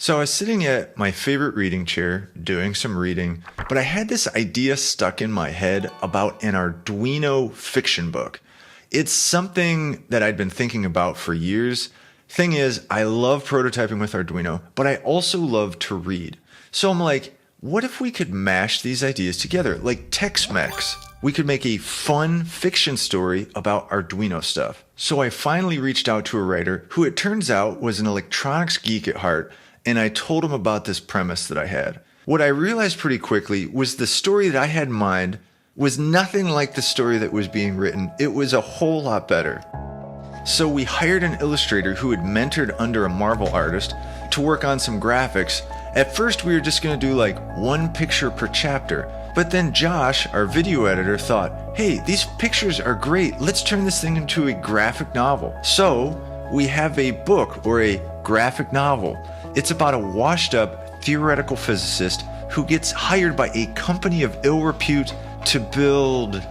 So I was sitting at my favorite reading chair doing some reading, but I had this idea stuck in my head about an Arduino fiction book. It's something that I'd been thinking about for years. Thing is, I love prototyping with Arduino, but I also love to read. So I'm like, what if we could mash these ideas together, like Tex-Mex? We could make a fun fiction story about Arduino stuff. So I finally reached out to a writer who it turns out was an electronics geek at heart, and I told him about this premise that I had. What I realized pretty quickly was the story that I had in mind was nothing like the story that was being written. It was a whole lot better. So we hired an illustrator who had mentored under a Marvel artist to work on some graphics. At first we were just going to do like one picture per chapter, but then Josh, our video editor, thought, hey, these pictures are great, let's turn this thing into a graphic novel. So we have a book, or a graphic novel. It's about a washed up theoretical physicist who gets hired by a company of ill repute to build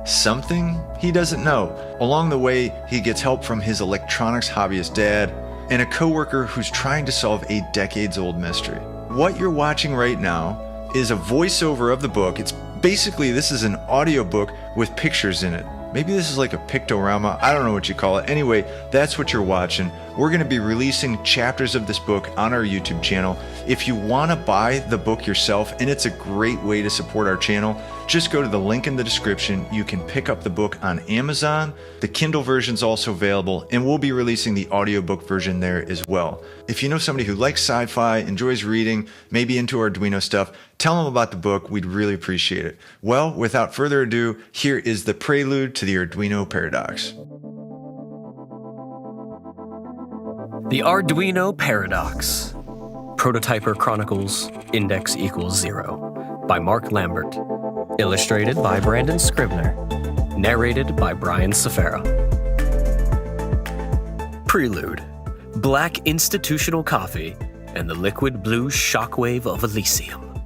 something he doesn't know. Along the way, he gets help from his electronics hobbyist dad and a coworker who's trying to solve a decades-old mystery. What you're watching right now is a voiceover of the book. It's basically, this is an audiobook with pictures in it. Maybe this is like a pictorama, I don't know what you call it. Anyway, that's what you're watching. We're going to be releasing chapters of this book on our YouTube channel. If you want to buy the book yourself, and it's a great way to support our channel, just go to the link in the description. You can pick up the book on Amazon. The Kindle version's also available, and we'll be releasing the audiobook version there as well. If you know somebody who likes sci-fi, enjoys reading, maybe into Arduino stuff, tell them about the book. We'd really appreciate it. Well, without further ado, here is the prelude to the Arduino paradox. The Arduino Paradox. Prototyper Chronicles Index equals 0 by Mark Lambert. Illustrated by Brandon Scribner. Narrated by Bryan Sfara. Prelude. Black institutional coffee and the liquid blue shockwave of Elysium.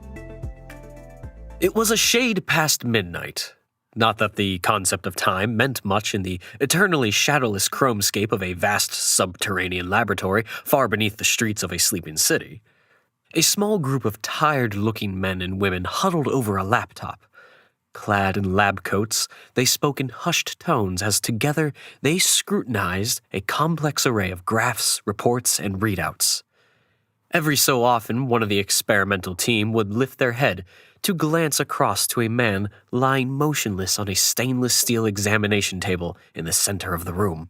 It was a shade past midnight. Not that the concept of time meant much in the eternally shadowless chromescape of a vast subterranean laboratory far beneath the streets of a sleeping city. A small group of tired-looking men and women huddled over a laptop. Clad in lab coats, they spoke in hushed tones as together they scrutinized a complex array of graphs, reports, and readouts. Every so often, one of the experimental team would lift their head to glance across to a man lying motionless on a stainless steel examination table in the center of the room.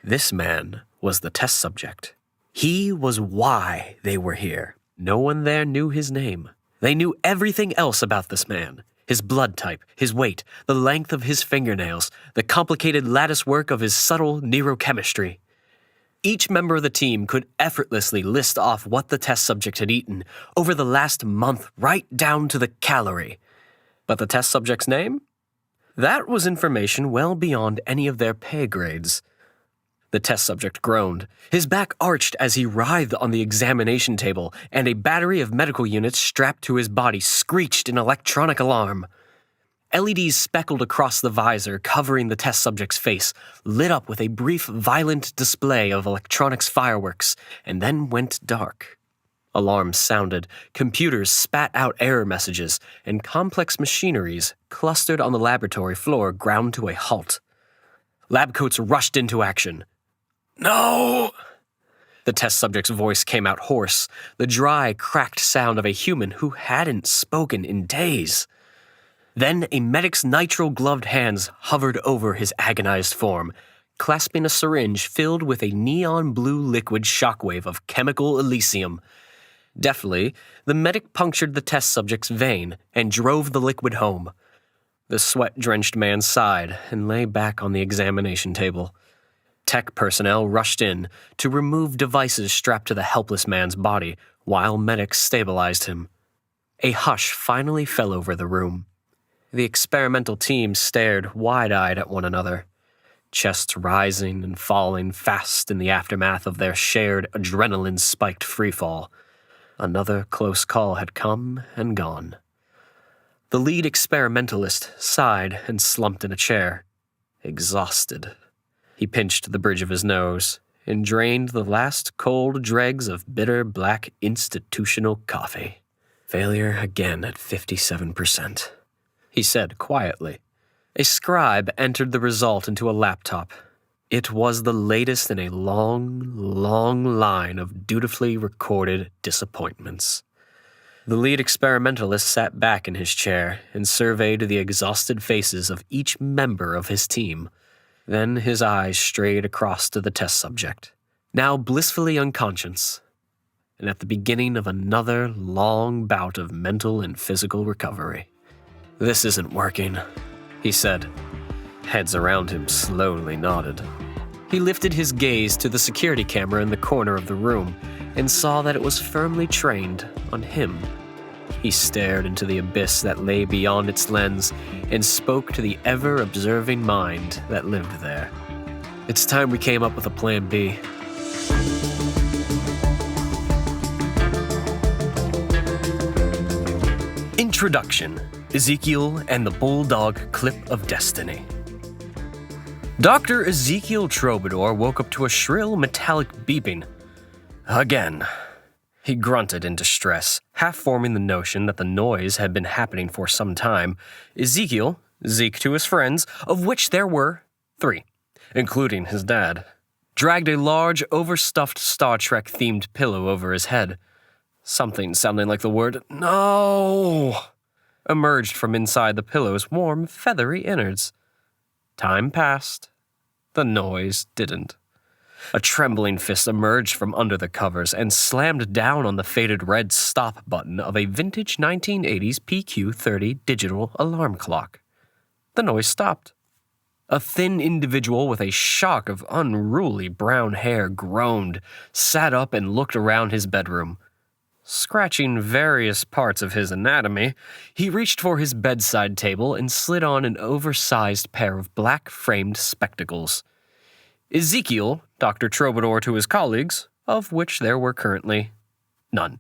This man was the test subject. He was why they were here. No one there knew his name. They knew everything else about this man. His blood type, his weight, the length of his fingernails, the complicated lattice work of his subtle neurochemistry. Each member of the team could effortlessly list off what the test subject had eaten over the last month, right down to the calorie. But the test subject's name? That was information well beyond any of their pay grades. The test subject groaned. His back arched as he writhed on the examination table, and a battery of medical units strapped to his body screeched in electronic alarm. LEDs speckled across the visor covering the test subject's face, lit up with a brief, violent display of electronics fireworks, and then went dark. Alarms sounded, computers spat out error messages, and complex machineries clustered on the laboratory floor ground to a halt. Lab coats rushed into action. "No!" The test subject's voice came out hoarse, the dry, cracked sound of a human who hadn't spoken in days. Then a medic's nitrile-gloved hands hovered over his agonized form, clasping a syringe filled with a neon-blue liquid shockwave of chemical Elysium. Deftly, the medic punctured the test subject's vein and drove the liquid home. The sweat-drenched man sighed and lay back on the examination table. Tech personnel rushed in to remove devices strapped to the helpless man's body while medics stabilized him. A hush finally fell over the room. The experimental team stared wide-eyed at one another, chests rising and falling fast in the aftermath of their shared adrenaline-spiked freefall. Another close call had come and gone. The lead experimentalist sighed and slumped in a chair, exhausted. He pinched the bridge of his nose, and drained the last cold dregs of bitter black institutional coffee. Failure again at 57%, he said quietly. A scribe entered the result into a laptop. It was the latest in a long, long line of dutifully recorded disappointments. The lead experimentalist sat back in his chair and surveyed the exhausted faces of each member of his team. Then his eyes strayed across to the test subject, now blissfully unconscious, and at the beginning of another long bout of mental and physical recovery. "This isn't working," he said. Heads around him slowly nodded. He lifted his gaze to the security camera in the corner of the room and saw that it was firmly trained on him. He stared into the abyss that lay beyond its lens and spoke to the ever-observing mind that lived there. "It's time we came up with a plan B." Introduction: Ezekiel and the Bulldog Clip of Destiny. Dr. Ezekiel Troubadour woke up to a shrill metallic beeping. Again. He grunted in distress, half forming the notion that the noise had been happening for some time. Ezekiel, Zeke to his friends, of which there were 3, including his dad, dragged a large, overstuffed Star Trek-themed pillow over his head. Something sounding like the word "no" emerged from inside the pillow's warm, feathery innards. Time passed. The noise didn't. A trembling fist emerged from under the covers and slammed down on the faded red stop button of a vintage 1980s PQ-30 digital alarm clock. The noise stopped. A thin individual with a shock of unruly brown hair groaned, sat up, and looked around his bedroom. Scratching various parts of his anatomy, he reached for his bedside table and slid on an oversized pair of black-framed spectacles. Ezekiel, Dr. Troubadour to his colleagues, of which there were currently none,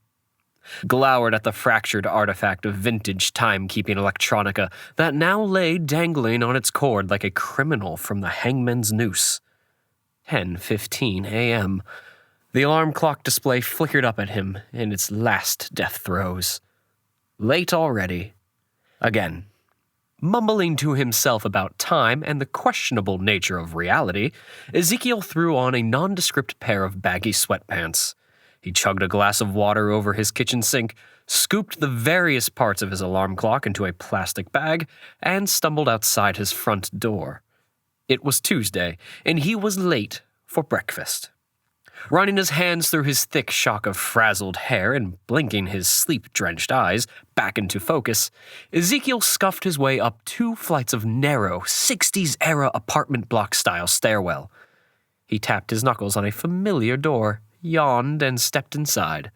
glowered at the fractured artifact of vintage timekeeping electronica that now lay dangling on its cord like a criminal from the hangman's noose. 10:15 a.m. The alarm clock display flickered up at him in its last death throes. Late already. Again. Mumbling to himself about time and the questionable nature of reality, Ezekiel threw on a nondescript pair of baggy sweatpants. He chugged a glass of water over his kitchen sink, scooped the various parts of his alarm clock into a plastic bag, and stumbled outside his front door. It was Tuesday, and he was late for breakfast. Running his hands through his thick shock of frazzled hair and blinking his sleep-drenched eyes back into focus, Ezekiel scuffed his way up 2 flights of narrow, 60s-era apartment block-style stairwell. He tapped his knuckles on a familiar door, yawned, and stepped inside.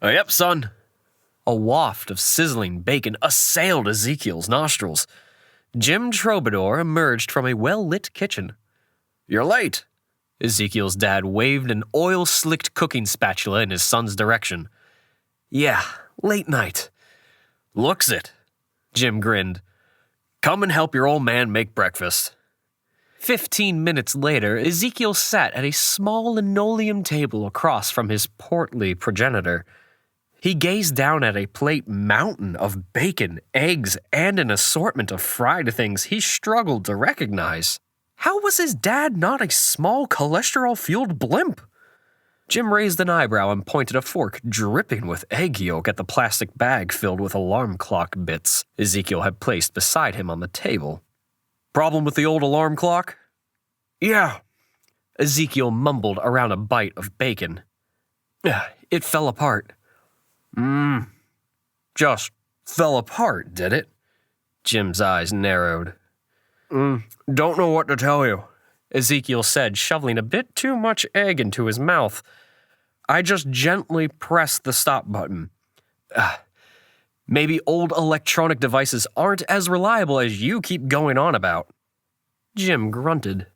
"Yep, son." A waft of sizzling bacon assailed Ezekiel's nostrils. Jim Troubadour emerged from a well-lit kitchen. "You're late." Ezekiel's dad waved an oil-slicked cooking spatula in his son's direction. "Yeah, late night." "Looks it." Jim grinned. "Come and help your old man make breakfast." 15 minutes later, Ezekiel sat at a small linoleum table across from his portly progenitor. He gazed down at a plate mountain of bacon, eggs, and an assortment of fried things he struggled to recognize. How was his dad not a small cholesterol-fueled blimp? Jim raised an eyebrow and pointed a fork dripping with egg yolk at the plastic bag filled with alarm clock bits Ezekiel had placed beside him on the table. "Problem with the old alarm clock?" "Yeah." Ezekiel mumbled around a bite of bacon. "It fell apart." Just fell apart, did it?" Jim's eyes narrowed. "Don't know what to tell you," Ezekiel said, shoveling a bit too much egg into his mouth. "I just gently pressed the stop button. Maybe old electronic devices aren't as reliable as you keep going on about." Jim grunted,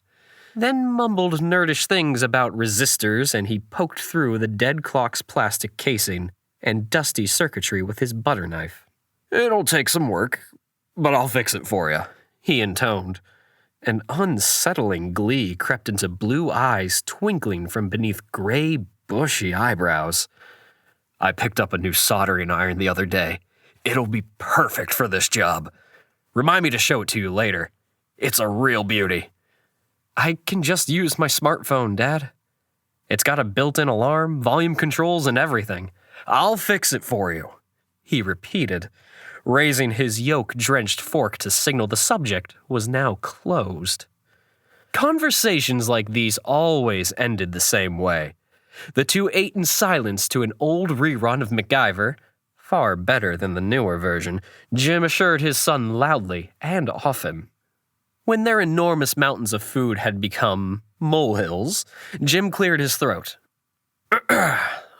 then mumbled nerdish things about resistors, and he poked through the dead clock's plastic casing and dusty circuitry with his butter knife. "It'll take some work, but I'll fix it for you," he intoned. An unsettling glee crept into blue eyes twinkling from beneath gray, bushy eyebrows. I picked up a new soldering iron the other day. It'll be perfect for this job. Remind me to show it to you later. It's a real beauty. I can just use my smartphone, Dad. It's got a built-in alarm, volume controls, and everything. I'll fix it for you, he repeated, raising his yolk-drenched fork to signal the subject was now closed. Conversations like these always ended the same way. The two ate in silence to an old rerun of MacGyver, far better than the newer version, Jim assured his son loudly and often. When their enormous mountains of food had become molehills, Jim cleared his throat.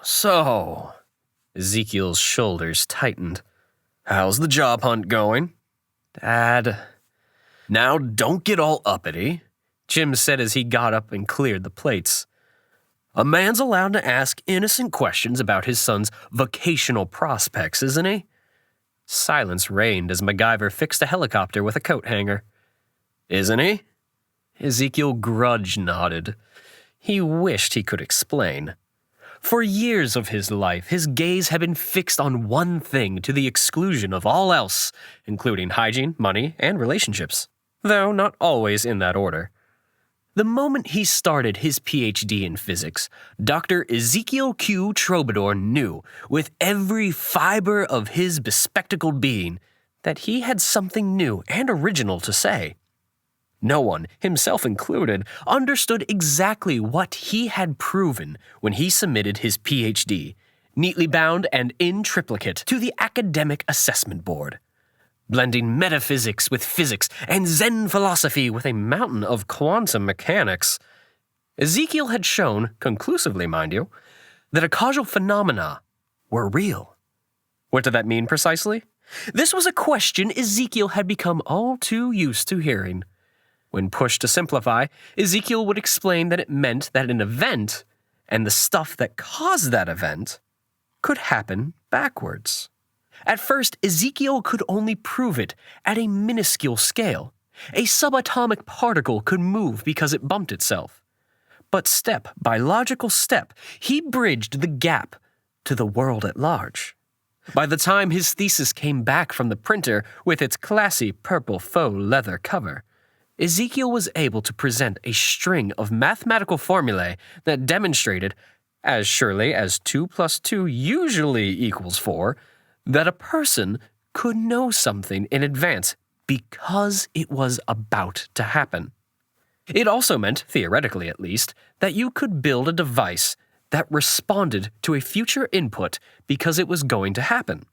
So, Ezekiel's shoulders tightened. How's the job hunt going? Dad. Now don't get all uppity, Jim said as he got up and cleared the plates. A man's allowed to ask innocent questions about his son's vocational prospects, isn't he? Silence reigned as MacGyver fixed a helicopter with a coat hanger. Isn't he? Ezekiel grudge-nodded. He wished he could explain. For years of his life, his gaze had been fixed on one thing to the exclusion of all else, including hygiene, money, and relationships, though not always in that order. The moment he started his PhD in physics, Dr. Ezekiel Q. Troubadour knew, with every fiber of his bespectacled being, that he had something new and original to say. No one, himself included, understood exactly what he had proven when he submitted his PhD, neatly bound and in triplicate, to the Academic Assessment Board. Blending metaphysics with physics and Zen philosophy with a mountain of quantum mechanics, Ezekiel had shown, conclusively mind you, that causal phenomena were real. What did that mean precisely? This was a question Ezekiel had become all too used to hearing. When pushed to simplify, Ezekiel would explain that it meant that an event, and the stuff that caused that event, could happen backwards. At first, Ezekiel could only prove it at a minuscule scale. A subatomic particle could move because it bumped itself. But step by logical step, he bridged the gap to the world at large. By the time his thesis came back from the printer with its classy purple faux leather cover, Ezekiel was able to present a string of mathematical formulae that demonstrated, as surely as 2 + 2 usually equals 4, that a person could know something in advance because it was about to happen. It also meant, theoretically at least, that you could build a device that responded to a future input because it was going to happen.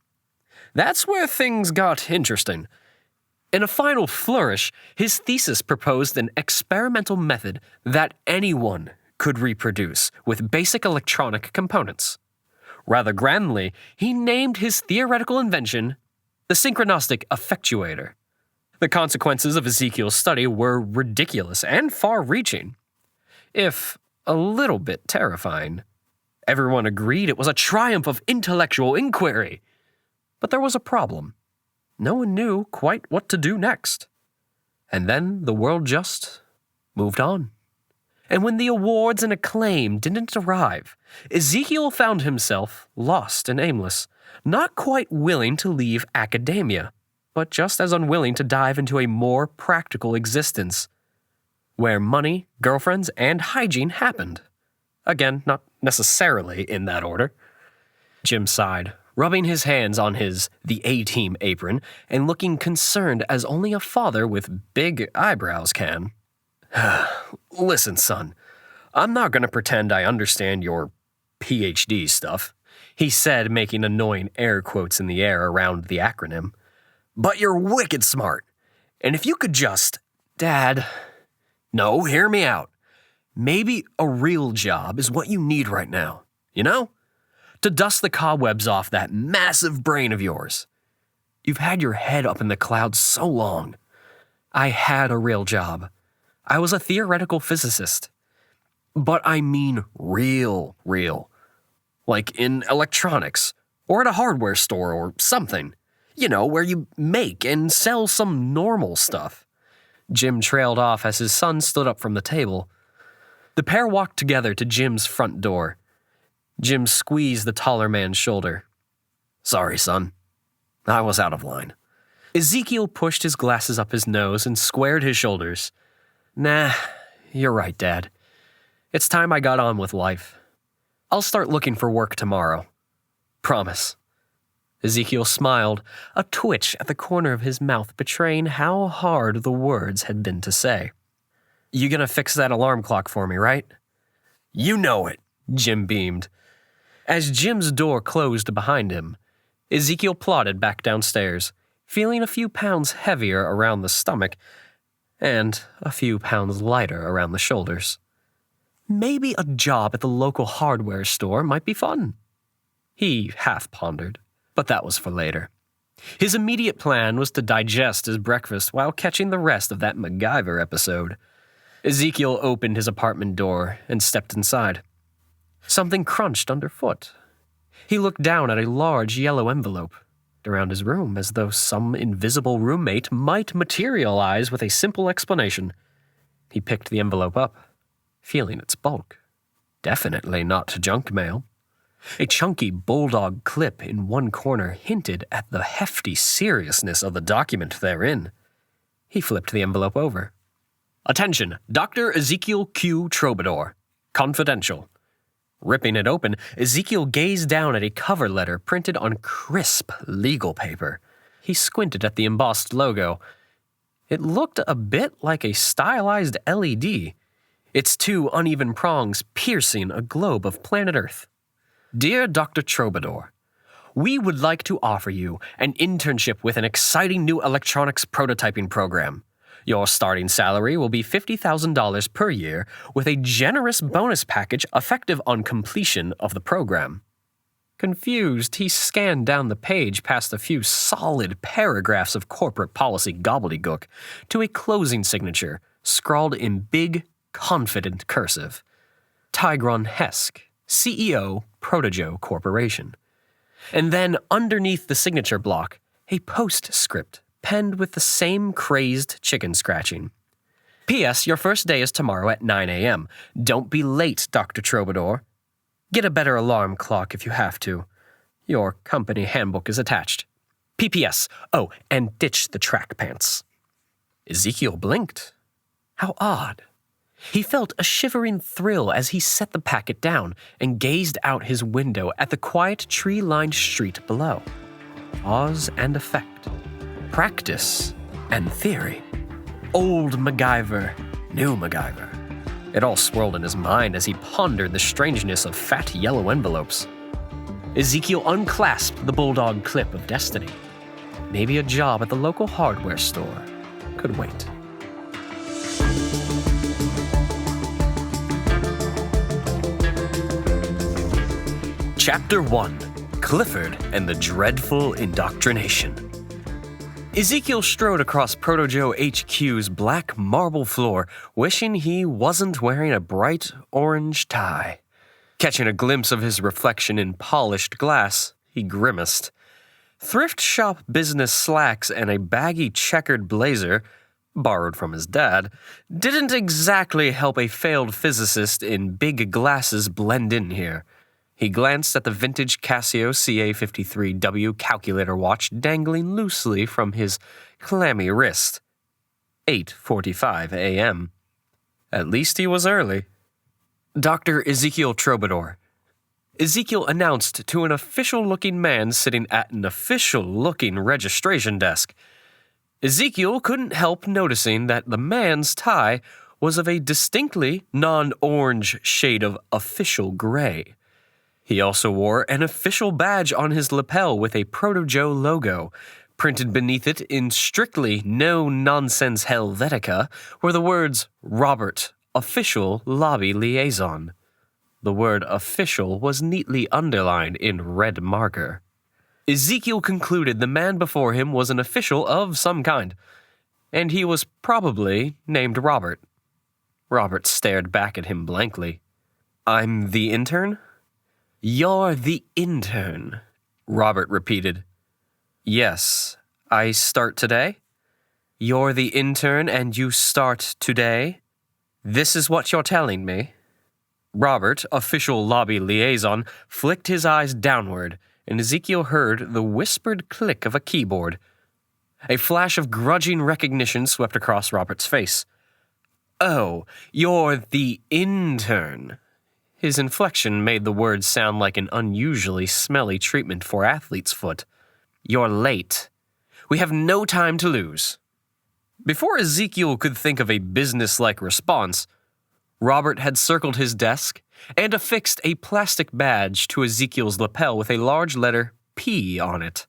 That's where things got interesting. In a final flourish, his thesis proposed an experimental method that anyone could reproduce with basic electronic components. Rather grandly, he named his theoretical invention the synchronistic effectuator. The consequences of Ezekiel's study were ridiculous and far-reaching, if a little bit terrifying. Everyone agreed it was a triumph of intellectual inquiry. But there was a problem. No one knew quite what to do next. And then the world just moved on. And when the awards and acclaim didn't arrive, Ezekiel found himself lost and aimless, not quite willing to leave academia, but just as unwilling to dive into a more practical existence, where money, girlfriends, and hygiene happened. Again, not necessarily in that order. Jim sighed, rubbing his hands on the A-Team apron and looking concerned as only a father with big eyebrows can. Listen, son, I'm not going to pretend I understand your PhD stuff, he said, making annoying air quotes in the air around the acronym. But you're wicked smart. And if you could just... Dad... No, hear me out. Maybe a real job is what you need right now, you know? To dust the cobwebs off that massive brain of yours. You've had your head up in the clouds so long. I had a real job. I was a theoretical physicist. But I mean real. Like in electronics, or at a hardware store or something. You know, where you make and sell some normal stuff. Jim trailed off as his son stood up from the table. The pair walked together to Jim's front door. Jim squeezed the taller man's shoulder. "Sorry, son. I was out of line." Ezekiel pushed his glasses up his nose and squared his shoulders. "Nah, you're right, Dad. It's time I got on with life. I'll start looking for work tomorrow. Promise." Ezekiel smiled, a twitch at the corner of his mouth betraying how hard the words had been to say. "You gonna fix that alarm clock for me, right?" "You know it," Jim beamed. As Jim's door closed behind him, Ezekiel plodded back downstairs, feeling a few pounds heavier around the stomach and a few pounds lighter around the shoulders. Maybe a job at the local hardware store might be fun. He half pondered, but that was for later. His immediate plan was to digest his breakfast while catching the rest of that MacGyver episode. Ezekiel opened his apartment door and stepped inside. Something crunched underfoot. He looked down at a large yellow envelope around his room as though some invisible roommate might materialize with a simple explanation. He picked the envelope up, feeling its bulk. Definitely not junk mail. A chunky bulldog clip in one corner hinted at the hefty seriousness of the document therein. He flipped the envelope over. "Attention, Dr. Ezekiel Q. Troubadour. Confidential." Ripping it open, Ezekiel gazed down at a cover letter printed on crisp legal paper. He squinted at the embossed logo. It looked a bit like a stylized LED, its two uneven prongs piercing a globe of planet Earth. "Dear Dr. Troubadour, we would like to offer you an internship with an exciting new electronics prototyping program. Your starting salary will be $50,000 per year with a generous bonus package effective on completion of the program." Confused, he scanned down the page past a few solid paragraphs of corporate policy gobbledygook to a closing signature scrawled in big, confident cursive. Tigron Hesk, CEO, Protojo Corporation. And then underneath the signature block, a postscript penned with the same crazed chicken scratching. "P.S. Your first day is tomorrow at 9 a.m. Don't be late, Dr. Troubadour. Get a better alarm clock if you have to. Your company handbook is attached. P.P.S. Oh, and ditch the track pants." Ezekiel blinked. How odd. He felt a shivering thrill as he set the packet down and gazed out his window at the quiet tree-lined street below. Cause and effect. Practice and theory. Old MacGyver, new MacGyver. It all swirled in his mind as he pondered the strangeness of fat yellow envelopes. Ezekiel unclasped the bulldog clip of destiny. Maybe a job at the local hardware store could wait. Chapter 1. Clifford and the Dreadful Indoctrination. Ezekiel strode across Protojo HQ's black marble floor, wishing he wasn't wearing a bright orange tie. Catching a glimpse of his reflection in polished glass, he grimaced. Thrift shop business slacks and a baggy checkered blazer, borrowed from his dad, didn't exactly help a failed physicist in big glasses blend in here. He glanced at the vintage Casio CA53W calculator watch dangling loosely from his clammy wrist. 8:45 a.m. At least he was early. "Dr. Ezekiel Troubadour." Ezekiel announced to an official-looking man sitting at an official-looking registration desk. Ezekiel couldn't help noticing that the man's tie was of a distinctly non-orange shade of official gray. He also wore an official badge on his lapel with a Protojo logo. Printed beneath it in strictly no-nonsense Helvetica were the words, "Robert, Official Lobby Liaison." The word official was neatly underlined in red marker. Ezekiel concluded the man before him was an official of some kind, and he was probably named Robert. Robert stared back at him blankly. "I'm the intern?" "You're the intern," Robert repeated. "Yes, I start today?" You're the intern and you start today? This is what you're telling me? Robert, official lobby liaison, flicked his eyes downward, and Ezekiel heard the whispered click of a keyboard. A flash of grudging recognition swept across Robert's face. Oh, you're the intern. His inflection made the words sound like an unusually smelly treatment for athlete's foot. You're late. We have no time to lose. Before Ezekiel could think of a business-like response, Robert had circled his desk and affixed a plastic badge to Ezekiel's lapel with a large letter P on it.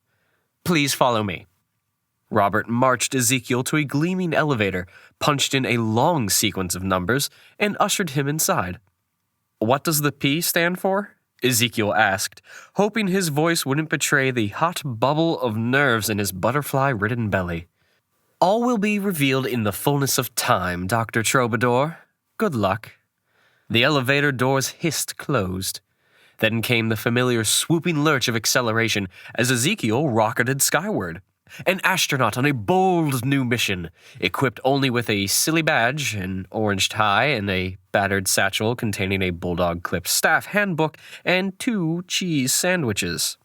Please follow me. Robert marched Ezekiel to a gleaming elevator, punched in a long sequence of numbers, and ushered him inside. What does the P stand for? Ezekiel asked, hoping his voice wouldn't betray the hot bubble of nerves in his butterfly-ridden belly. All will be revealed in the fullness of time, Dr. Troubadour. Good luck. The elevator doors hissed closed. Then came the familiar swooping lurch of acceleration as Ezekiel rocketed skyward. An astronaut on a bold new mission, equipped only with a silly badge, an orange tie, and a battered satchel containing a bulldog-clipped staff handbook and 2 cheese sandwiches.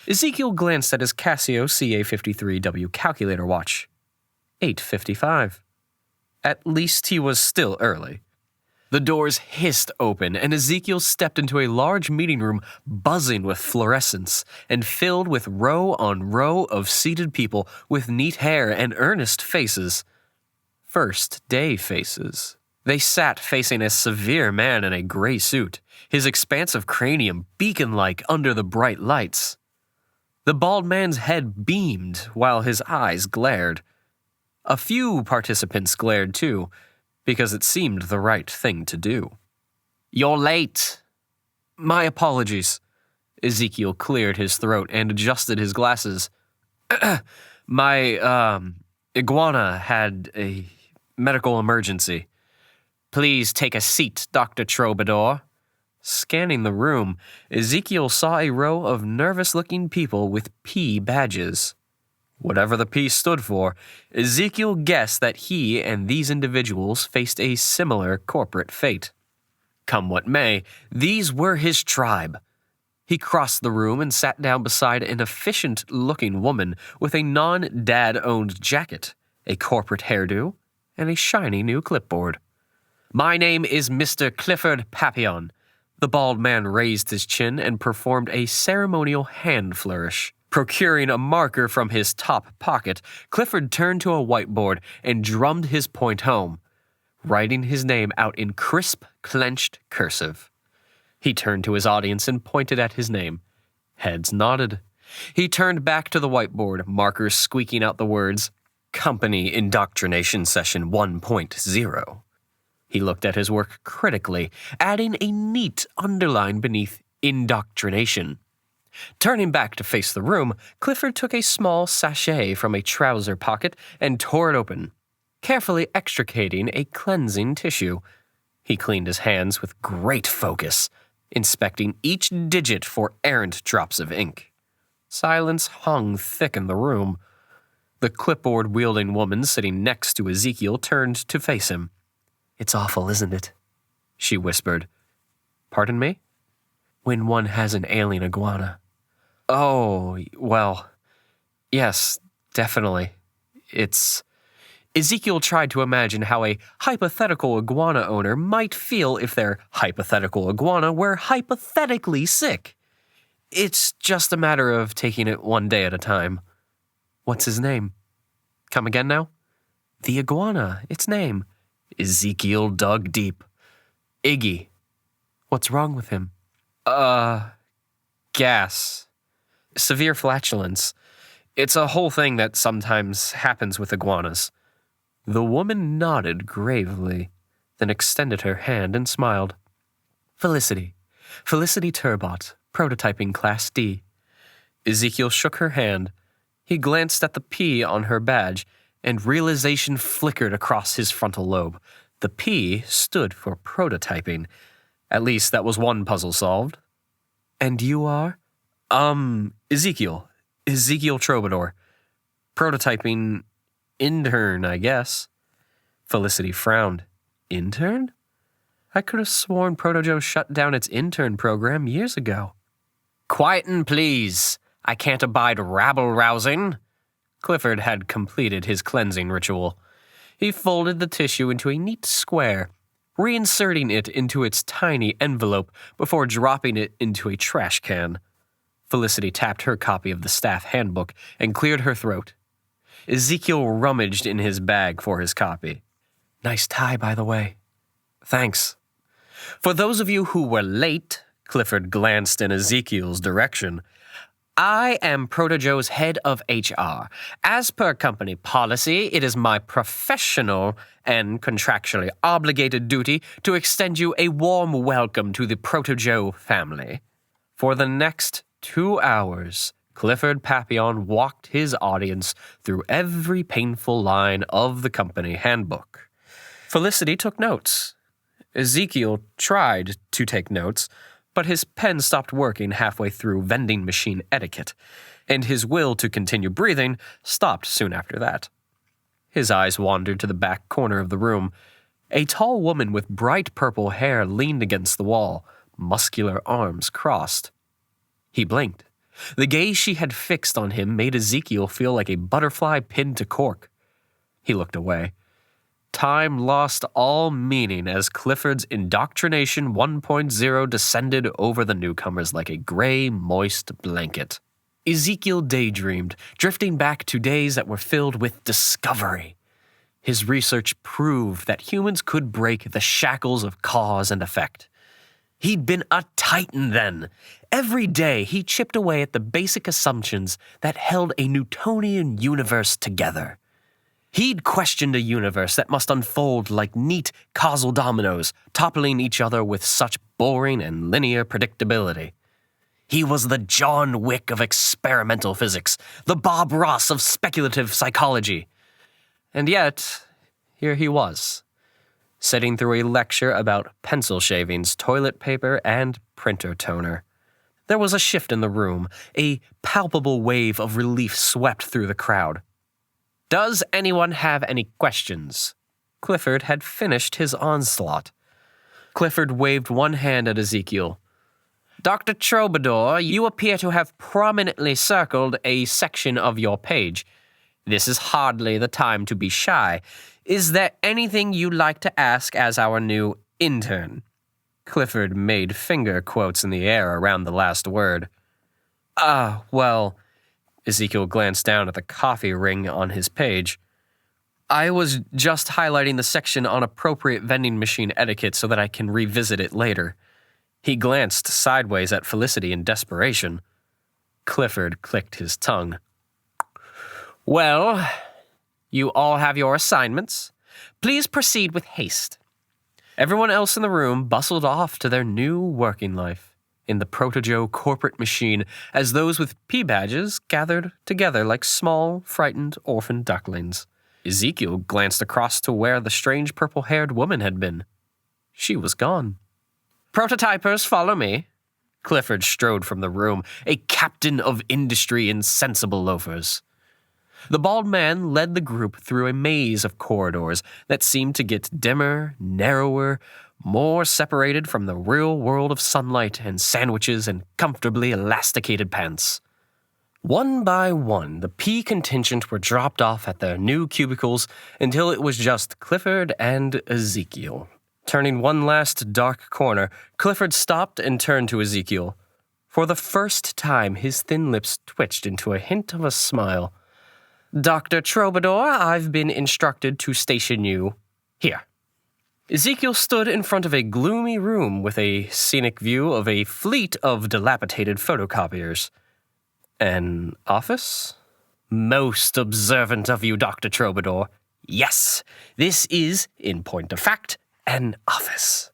Ezekiel glanced at his Casio CA53W calculator watch. 8:55. At least he was still early. The doors hissed open, and Ezekiel stepped into a large meeting room buzzing with fluorescence and filled with row on row of seated people with neat hair and earnest faces. First-day faces. They sat facing a severe man in a gray suit, his expansive cranium beacon-like under the bright lights. The bald man's head beamed while his eyes glared. A few participants glared too, because it seemed the right thing to do. You're late. My apologies. Ezekiel cleared his throat and adjusted his glasses. My, iguana had a medical emergency. Please take a seat, Dr. Troubadour. Scanning the room, Ezekiel saw a row of nervous-looking people with P badges. Whatever the P stood for, Ezekiel guessed that he and these individuals faced a similar corporate fate. Come what may, these were his tribe. He crossed the room and sat down beside an efficient-looking woman with a non-dad-owned jacket, a corporate hairdo, and a shiny new clipboard. My name is Mr. Clifford Papillon. The bald man raised his chin and performed a ceremonial hand flourish. Procuring a marker from his top pocket, Clifford turned to a whiteboard and drummed his point home, writing his name out in crisp, clenched cursive. He turned to his audience and pointed at his name. Heads nodded. He turned back to the whiteboard, markers squeaking out the words, Company Indoctrination Session 1.0. He looked at his work critically, adding a neat underline beneath indoctrination. Turning back to face the room, Clifford took a small sachet from a trouser pocket and tore it open, carefully extricating a cleansing tissue. He cleaned his hands with great focus, inspecting each digit for errant drops of ink. Silence hung thick in the room. The clipboard-wielding woman sitting next to Ezekiel turned to face him. It's awful, isn't it? She whispered. Pardon me? When one has an ailing iguana. Oh, well, yes, definitely. Ezekiel tried to imagine how a hypothetical iguana owner might feel if their hypothetical iguana were hypothetically sick. It's just a matter of taking it one day at a time. What's his name? Come again now? The iguana, its name. Ezekiel dug deep. Iggy. What's wrong with him? Gas. Severe flatulence. It's a whole thing that sometimes happens with iguanas. The woman nodded gravely, then extended her hand and smiled. Felicity Turbot, prototyping Class D. Ezekiel shook her hand. He glanced at the P on her badge, and realization flickered across his frontal lobe. The P stood for prototyping. At least that was one puzzle solved. And you are? Ezekiel Troubadour. Prototyping intern, I guess. Felicity frowned. Intern? I could have sworn Proto-Joe shut down its intern program years ago. Quietin', please. I can't abide rabble-rousing. Clifford had completed his cleansing ritual. He folded the tissue into a neat square, reinserting it into its tiny envelope before dropping it into a trash can. Felicity tapped her copy of the staff handbook and cleared her throat. Ezekiel rummaged in his bag for his copy. Nice tie, by the way. Thanks. For those of you who were late, Clifford glanced in Ezekiel's direction. I am Proto-Joe's head of HR. As per company policy, it is my professional and contractually obligated duty to extend you a warm welcome to the Proto-Joe family. For the next 2 hours, Clifford Papillon walked his audience through every painful line of the company handbook. Felicity took notes. Ezekiel tried to take notes, but his pen stopped working halfway through vending machine etiquette, and his will to continue breathing stopped soon after that. His eyes wandered to the back corner of the room. A tall woman with bright purple hair leaned against the wall, muscular arms crossed. He blinked. The gaze she had fixed on him made Ezekiel feel like a butterfly pinned to cork. He looked away. Time lost all meaning as Clifford's Indoctrination 1.0 descended over the newcomers like a gray, moist blanket. Ezekiel daydreamed, drifting back to days that were filled with discovery. His research proved that humans could break the shackles of cause and effect. He'd been a titan then. Every day he chipped away at the basic assumptions that held a Newtonian universe together. He'd questioned a universe that must unfold like neat causal dominoes, toppling each other with such boring and linear predictability. He was the John Wick of experimental physics, the Bob Ross of speculative psychology. And yet, here he was, sitting through a lecture about pencil shavings, toilet paper, and printer toner. There was a shift in the room. A palpable wave of relief swept through the crowd. Does anyone have any questions? Clifford had finished his onslaught. Clifford waved one hand at Ezekiel. Dr. Troubadour, you appear to have prominently circled a section of your page. This is hardly the time to be shy. Is there anything you'd like to ask as our new intern? Clifford made finger quotes in the air around the last word. Well... Ezekiel glanced down at the coffee ring on his page. I was just highlighting the section on appropriate vending machine etiquette so that I can revisit it later. He glanced sideways at Felicity in desperation. Clifford clicked his tongue. Well, you all have your assignments. Please proceed with haste. Everyone else in the room bustled off to their new working life in the Proto-Joe corporate machine as those with P badges gathered together like small, frightened orphan ducklings. Ezekiel glanced across to where the strange purple-haired woman had been. She was gone. Prototypers, follow me. Clifford strode from the room, a captain of industry in sensible loafers. The bald man led the group through a maze of corridors that seemed to get dimmer, narrower, more separated from the real world of sunlight and sandwiches and comfortably elasticated pants. One by one, the P contingent were dropped off at their new cubicles until it was just Clifford and Ezekiel. Turning one last dark corner, Clifford stopped and turned to Ezekiel. For the first time, his thin lips twitched into a hint of a smile. Dr. Troubadour, I've been instructed to station you here. Ezekiel stood in front of a gloomy room with a scenic view of a fleet of dilapidated photocopiers. An office? Most observant of you, Dr. Troubadour. Yes, this is, in point of fact, an office.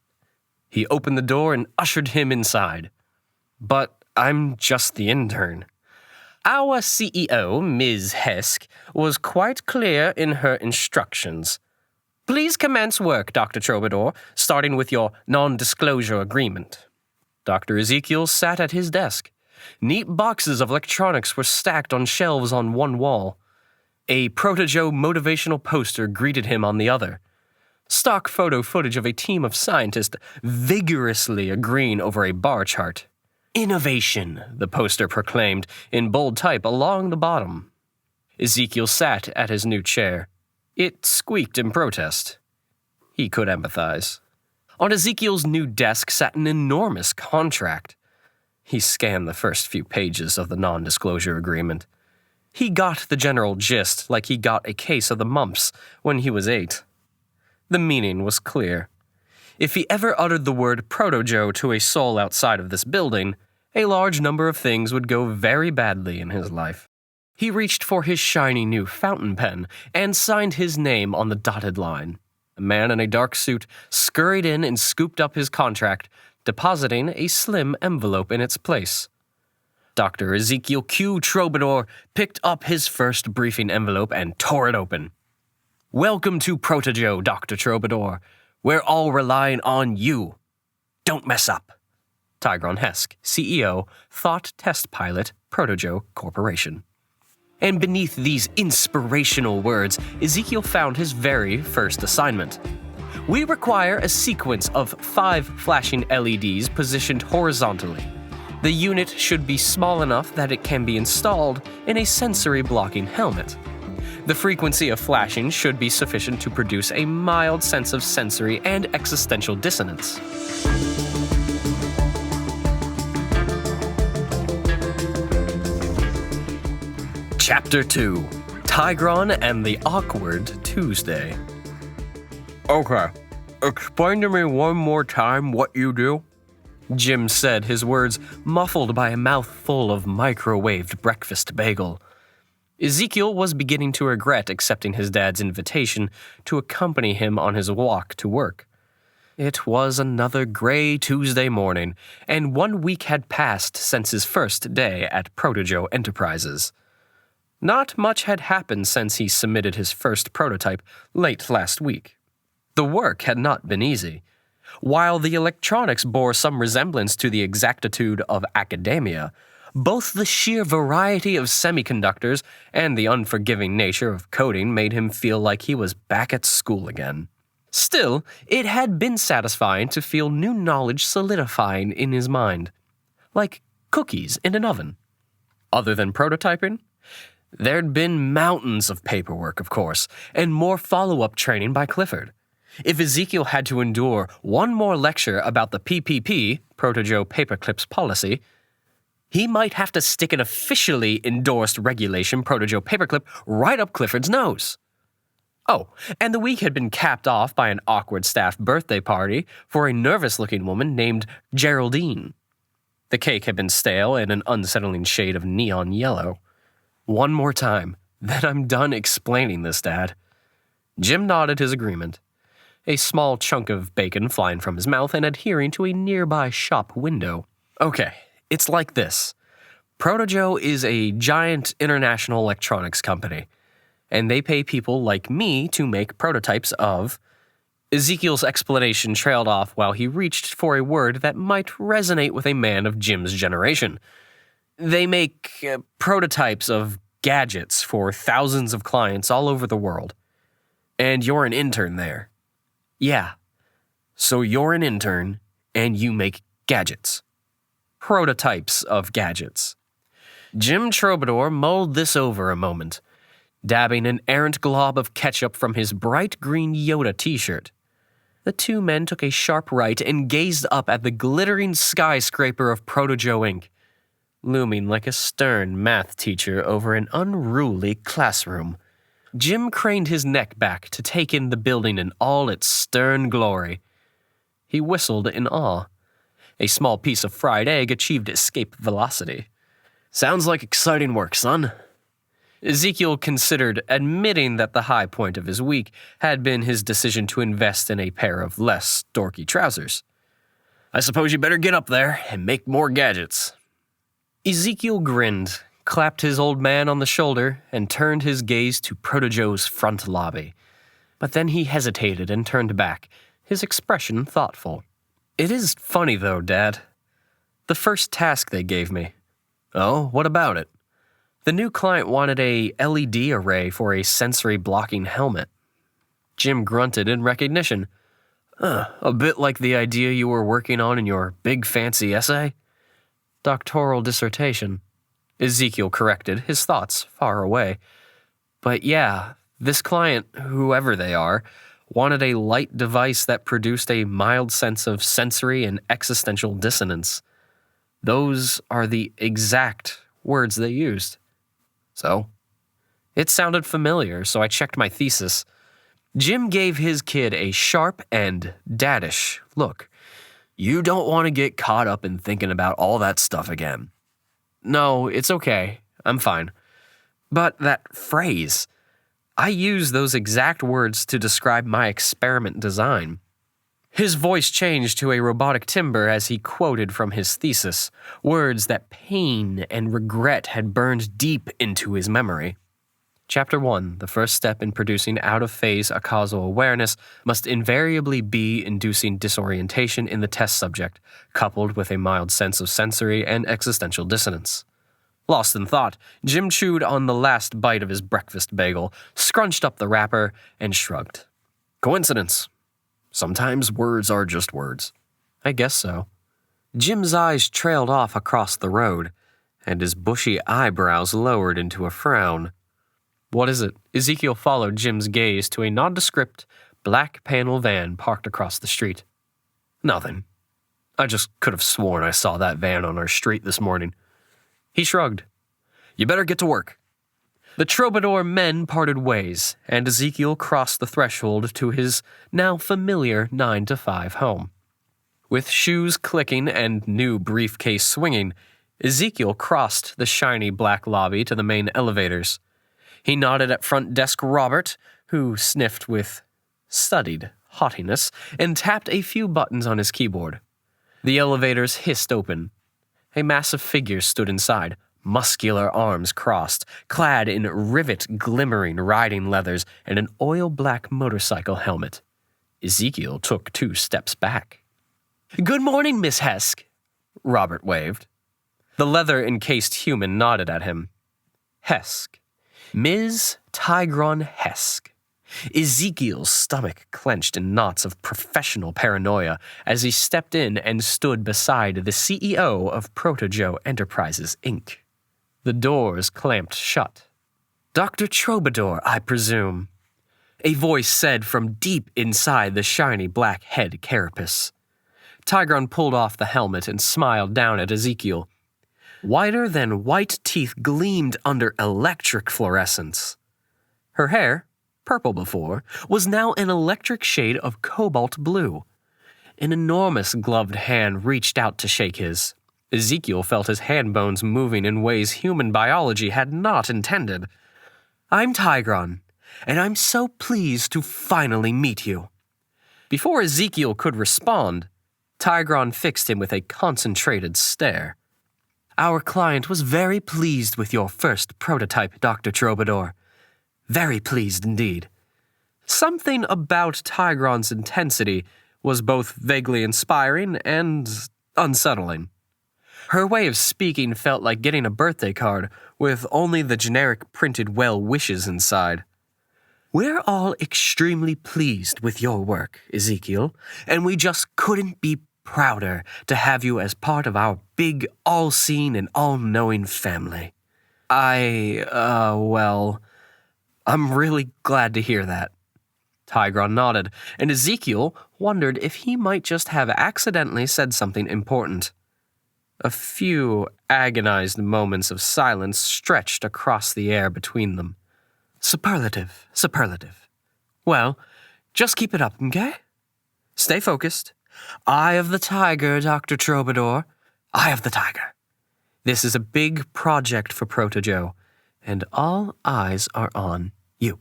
He opened the door and ushered him inside. But I'm just the intern. Our CEO, Ms. Hesk, was quite clear in her instructions. Please commence work, Dr. Troubadour, starting with your non-disclosure agreement. Dr. Ezekiel sat at his desk. Neat boxes of electronics were stacked on shelves on one wall. A Proto-Joe motivational poster greeted him on the other. Stock photo footage of a team of scientists vigorously agreeing over a bar chart. Innovation, the poster proclaimed in bold type along the bottom. Ezekiel sat at his new chair. It squeaked in protest. He could empathize. On Ezekiel's new desk sat an enormous contract. He scanned the first few pages of the non-disclosure agreement. He got the general gist like he got a case of the mumps when he was 8. The meaning was clear. If he ever uttered the word Proto-Joe to a soul outside of this building, a large number of things would go very badly in his life. He reached for his shiny new fountain pen and signed his name on the dotted line. A man in a dark suit scurried in and scooped up his contract, depositing a slim envelope in its place. Dr. Ezekiel Q. Troubadour picked up his first briefing envelope and tore it open. Welcome to Proto-Joe, Dr. Troubadour. We're all relying on you. Don't mess up. Tigron Hesk, CEO, Thought Test Pilot, Proto-Joe Corporation. And beneath these inspirational words, Ezekiel found his very first assignment. We require a sequence of 5 flashing LEDs positioned horizontally. The unit should be small enough that it can be installed in a sensory-blocking helmet. The frequency of flashing should be sufficient to produce a mild sense of sensory and existential dissonance. Chapter 2: Tigron and the Awkward Tuesday. Okay, explain to me one more time what you do, Jim said, his words muffled by a mouthful of microwaved breakfast bagel. Ezekiel was beginning to regret accepting his dad's invitation to accompany him on his walk to work. It was another gray Tuesday morning, and 1 week had passed since his first day at Proto-Joe Enterprises. Not much had happened since he submitted his first prototype late last week. The work had not been easy. While the electronics bore some resemblance to the exactitude of academia, both the sheer variety of semiconductors and the unforgiving nature of coding made him feel like he was back at school again. Still, it had been satisfying to feel new knowledge solidifying in his mind, like cookies in an oven. Other than prototyping, there'd been mountains of paperwork, of course, and more follow-up training by Clifford. If Ezekiel had to endure one more lecture about the PPP, Proto-Joe Paperclips Policy, he might have to stick an officially endorsed regulation Proto-Joe paperclip right up Clifford's nose. Oh, and the week had been capped off by an awkward staff birthday party for a nervous-looking woman named Geraldine. The cake had been stale and an unsettling shade of neon yellow. One more time, then I'm done explaining this, Dad. Jim nodded his agreement, a small chunk of bacon flying from his mouth and adhering to a nearby shop window. Okay, it's like this. Proto-Joe is a giant international electronics company, and they pay people like me to make prototypes of... Ezekiel's explanation trailed off while he reached for a word that might resonate with a man of Jim's generation. They make prototypes of gadgets for thousands of clients all over the world. And you're an intern there. Yeah. So you're an intern, and you make gadgets. Prototypes of gadgets. Jim Troubadour mulled this over a moment, dabbing an errant glob of ketchup from his bright green Yoda t-shirt. The two men took a sharp right and gazed up at the glittering skyscraper of Proto-Joe Inc., looming like a stern math teacher over an unruly classroom. Jim craned his neck back to take in the building in all its stern glory. He whistled in awe. A small piece of fried egg achieved escape velocity. Sounds like exciting work, son. Ezekiel considered admitting that the high point of his week had been his decision to invest in a pair of less dorky trousers. I suppose you better get up there and make more gadgets. Ezekiel grinned, clapped his old man on the shoulder, and turned his gaze to Proto-Joe's front lobby. But then he hesitated and turned back, his expression thoughtful. It is funny, though, Dad. The first task they gave me. Oh, what about it? The new client wanted a LED array for a sensory-blocking helmet. Jim grunted in recognition. A bit like the idea you were working on in your big fancy essay? Doctoral dissertation. Ezekiel corrected, his thoughts far away. But yeah, this client, whoever they are, wanted a light device that produced a mild sense of sensory and existential dissonance. Those are the exact words they used. So, it sounded familiar, so I checked my thesis. Jim gave his kid a sharp and daddish look. You don't want to get caught up in thinking about all that stuff again. No, it's okay. I'm fine. But that phrase, I use those exact words to describe my experiment design. His voice changed to a robotic timbre as he quoted from his thesis, words that pain and regret had burned deep into his memory. Chapter 1, the first step in producing out-of-phase acausal awareness must invariably be inducing disorientation in the test subject, coupled with a mild sense of sensory and existential dissonance. Lost in thought, Jim chewed on the last bite of his breakfast bagel, scrunched up the wrapper, and shrugged. Coincidence. Sometimes words are just words. I guess so. Jim's eyes trailed off across the road, and his bushy eyebrows lowered into a frown. What is it? Ezekiel followed Jim's gaze to a nondescript, black panel van parked across the street. Nothing. I just could have sworn I saw that van on our street this morning. He shrugged. You better get to work. The troubadour men parted ways, and Ezekiel crossed the threshold to his now familiar 9-to-5 home. With shoes clicking and new briefcase swinging, Ezekiel crossed the shiny black lobby to the main elevators. He nodded at front desk Robert, who sniffed with studied haughtiness and tapped a few buttons on his keyboard. The elevators hissed open. A massive figure stood inside, muscular arms crossed, clad in rivet-glimmering riding leathers and an oil-black motorcycle helmet. Ezekiel took 2 steps back. "Good morning, Miss Hesk," Robert waved. The leather-encased human nodded at him. Hesk. Ms. Tigron Hesk. Ezekiel's stomach clenched in knots of professional paranoia as he stepped in and stood beside the CEO of Protojo Enterprises, Inc. The doors clamped shut. "Dr. Troubadour, I presume," a voice said from deep inside the shiny black head carapace. Tigron pulled off the helmet and smiled down at Ezekiel. Whiter than white teeth gleamed under electric fluorescence. Her hair, purple before, was now an electric shade of cobalt blue. An enormous gloved hand reached out to shake his. Ezekiel felt his hand bones moving in ways human biology had not intended. "I'm Tigron, and I'm so pleased to finally meet you." Before Ezekiel could respond, Tigron fixed him with a concentrated stare. "Our client was very pleased with your first prototype, Dr. Troubadour. Very pleased indeed." Something about Tigron's intensity was both vaguely inspiring and unsettling. Her way of speaking felt like getting a birthday card with only the generic printed well wishes inside. "We're all extremely pleased with your work, Ezekiel, and we just couldn't be prouder to have you as part of our big, all-seeing and all-knowing family." I'm really glad to hear that." Tigron nodded, and Ezekiel wondered if he might just have accidentally said something important. A few agonized moments of silence stretched across the air between them. Superlative. Well, just keep it up, okay? Stay focused. Eye of the tiger, Dr. Troubadour. Eye of the tiger. This is a big project for Protojo, and all eyes are on you.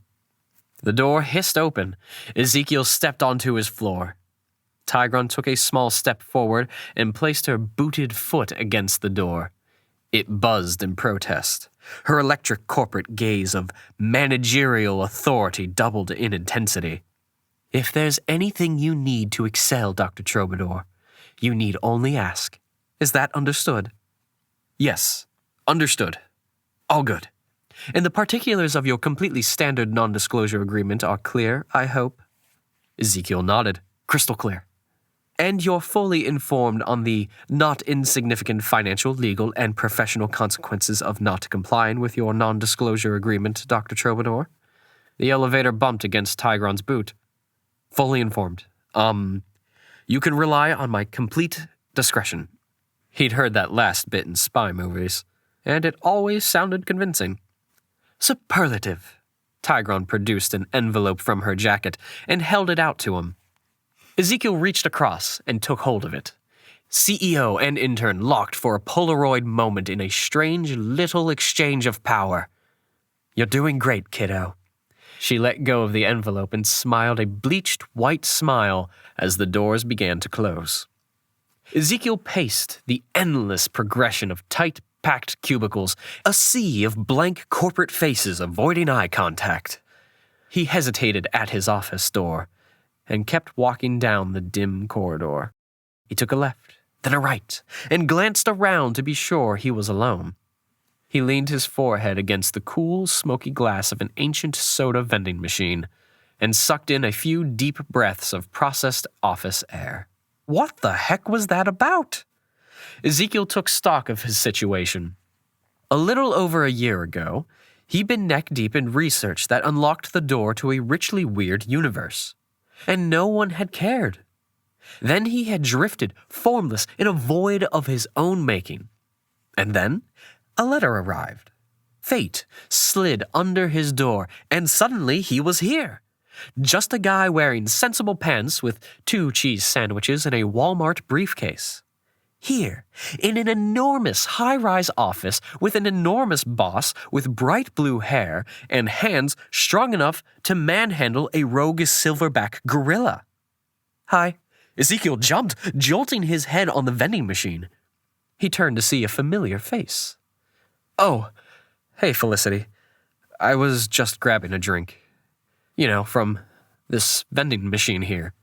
The door hissed open. Ezekiel stepped onto his floor. Tigron took a small step forward and placed her booted foot against the door. It buzzed in protest. Her electric corporate gaze of managerial authority doubled in intensity. "If there's anything you need to excel, Dr. Troubadour, you need only ask. Is that understood?" "Yes, understood. All good." And the particulars of your completely standard non-disclosure agreement are clear, I hope? Ezekiel nodded, crystal clear. And you're fully informed on the not insignificant financial, legal, and professional consequences of not complying with your non-disclosure agreement, Dr. Troubadour? The elevator bumped against Tigron's boot. Fully informed. You can rely on my complete discretion. He'd heard that last bit in spy movies, and it always sounded convincing. Superlative. Tigron produced an envelope from her jacket and held it out to him. Ezekiel reached across and took hold of it. CEO and intern locked for a Polaroid moment in a strange little exchange of power. You're doing great, kiddo. She let go of the envelope and smiled a bleached white smile as the doors began to close. Ezekiel paced the endless progression of tight-packed cubicles, a sea of blank corporate faces avoiding eye contact. He hesitated at his office door and kept walking down the dim corridor. He took a left, then a right, and glanced around to be sure he was alone. He leaned his forehead against the cool, smoky glass of an ancient soda vending machine and sucked in a few deep breaths of processed office air. What the heck was that about? Ezekiel took stock of his situation. A little over a year ago, he'd been neck-deep in research that unlocked the door to a richly weird universe. And no one had cared. Then he had drifted, formless, in a void of his own making. And then a letter arrived. Fate slid under his door, and suddenly he was here. Just a guy wearing sensible pants with 2 cheese sandwiches and a Walmart briefcase. Here, in an enormous high-rise office with an enormous boss with bright blue hair and hands strong enough to manhandle a rogue silverback gorilla. Hi. Ezekiel jumped, jolting his head on the vending machine. He turned to see a familiar face. Oh, hey, Felicity. I was just grabbing a drink. You know, from this vending machine here.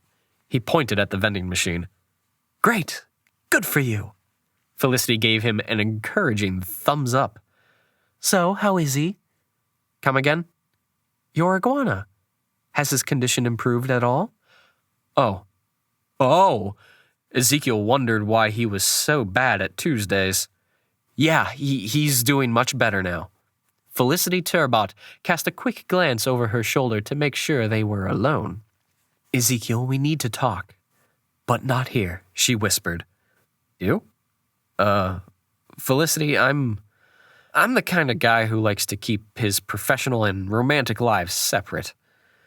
He pointed at the vending machine. Great. Good for you. Felicity gave him an encouraging thumbs up. So, how is he? Come again? Your iguana. Has his condition improved at all? Oh. Ezekiel wondered why he was so bad at Tuesdays. Yeah, he's doing much better now. Felicity Turbot cast a quick glance over her shoulder to make sure they were alone. Ezekiel, we need to talk. But not here, she whispered. You? Felicity, I'm the kind of guy who likes to keep his professional and romantic lives separate.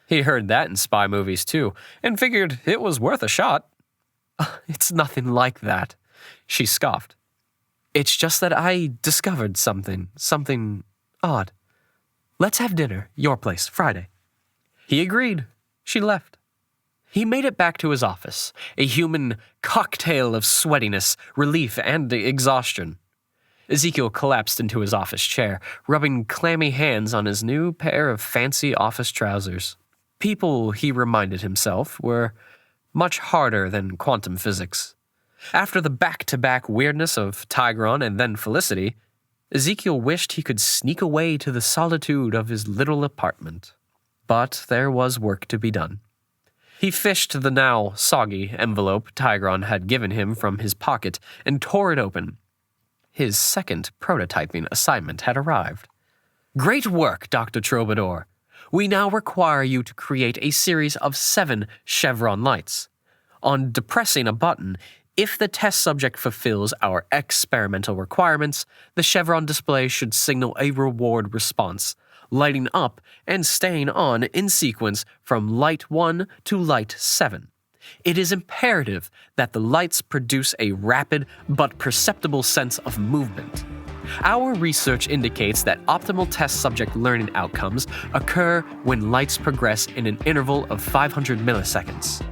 He heard that in spy movies too, and figured it was worth a shot. It's nothing like that, she scoffed. It's just that I discovered something odd. Let's have dinner, your place, Friday. He agreed. She left. He made it back to his office, a human cocktail of sweatiness, relief, and exhaustion. Ezekiel collapsed into his office chair, rubbing clammy hands on his new pair of fancy office trousers. People, he reminded himself, were much harder than quantum physics. After the back-to-back weirdness of Tigron and then Felicity, Ezekiel wished he could sneak away to the solitude of his little apartment. But there was work to be done. He fished the now soggy envelope Tigron had given him from his pocket and tore it open. His second prototyping assignment had arrived. Great work, Dr. Troubadour. We now require you to create a series of 7 chevron lights. On depressing a button, if the test subject fulfills our experimental requirements, the chevron display should signal a reward response, lighting up and staying on in sequence from light 1 to light 7. It is imperative that the lights produce a rapid but perceptible sense of movement. Our research indicates that optimal test subject learning outcomes occur when lights progress in an interval of 500 milliseconds.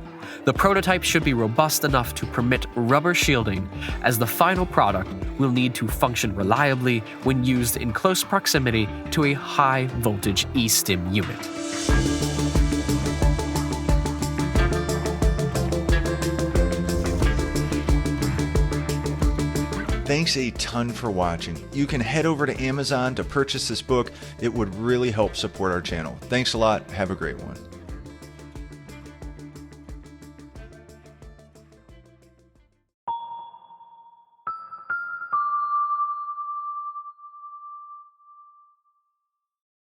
The prototype should be robust enough to permit rubber shielding, as the final product will need to function reliably when used in close proximity to a high-voltage eStim unit. Thanks a ton for watching. You can head over to Amazon to purchase this book. It would really help support our channel. Thanks a lot. Have a great one.